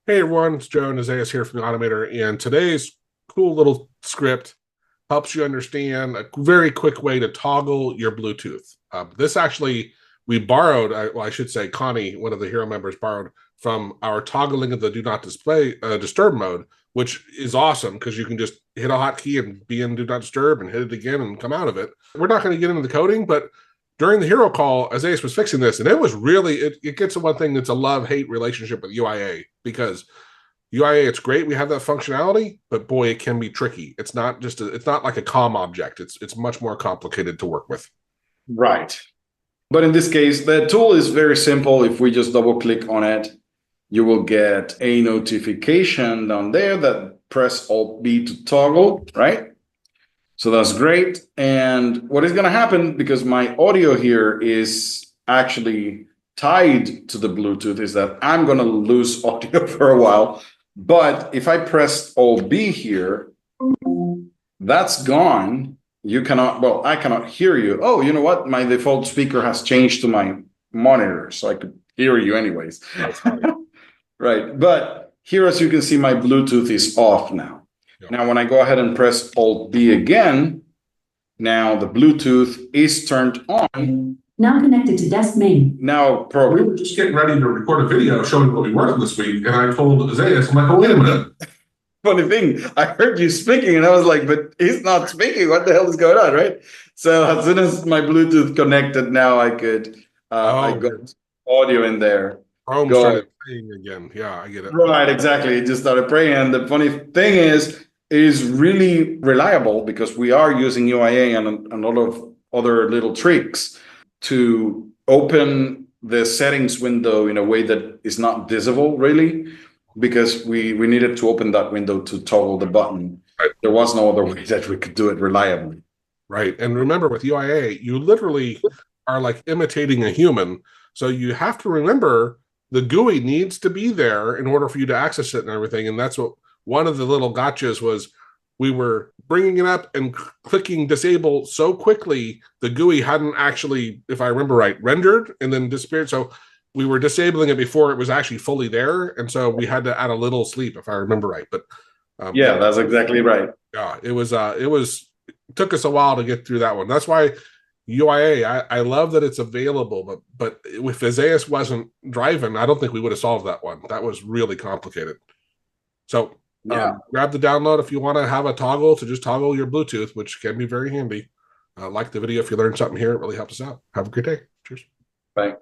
Hey everyone, it's Joe and Isaias here from the Automator, and today's cool little script helps you understand a very quick way to toggle your Bluetooth. This actually, we borrowed, well, I should say Connie, one of the hero members, borrowed from our toggling of the do not disturb mode, which is awesome because you can just hit a hotkey and be in do not disturb and hit it again and come out of it. We're not going to get into the coding, but during the hero call, Isaias was fixing this, and it was really, it gets to one thing that's a love-hate relationship with UIA, because UIA, it's great we have that functionality, but boy, it can be tricky. It's not just it's not like a COM object. It's much more complicated to work with. Right. But in this case, the tool is very simple. If we just double click on it, you will get a notification down there that press Alt B to toggle, right? So that's great. And what is going to happen, because my audio here is actually tied to the Bluetooth, is that I'm going to lose audio for a while. But if I press Alt B here, that's gone. You cannot, well, I cannot hear you. Oh, you know what? My default speaker has changed to my monitor, so I could hear you anyways. Right. But here, as you can see, my Bluetooth is off now. Yep. Now, when I go ahead and press Alt B again, now the Bluetooth is turned on. Now connected to desk main. Now, We were just getting ready to record a video showing what we worked on this week, and I told Isaias, I'm like, oh, wait a minute. Funny thing, I heard you speaking, and I was like, but he's not speaking. What the hell is going on, right? So as soon as my Bluetooth connected, now I could, I got audio in there. Chrome started playing again. Yeah, I get it. Right, exactly. It just started playing. And the funny thing is, it is really reliable because we are using UIA and a lot of other little tricks to open the settings window in a way that is not visible, really, because we needed to open that window to toggle the button. Right. There was no other way that we could do it reliably. Right. And remember, with UIA, you literally are like imitating a human. So you have to remember the GUI needs to be there in order for you to access it and everything. And that's what one of the little gotchas was. We were bringing it up and clicking disable so quickly, the GUI hadn't actually, if I remember right, rendered and then disappeared. So we were disabling it before it was actually fully there. And so we had to add a little sleep, if I remember right. But yeah, that's exactly right. Yeah, it took us a while to get through that one. That's why UIA, I love that it's available, but if Isaias wasn't driving, I don't think we would have solved that one. That was really complicated. So grab the download if you want to have a toggle to just toggle your Bluetooth, which can be very handy. Like the video if you learned something here. It really helps us out. Have a great day. Cheers. Bye.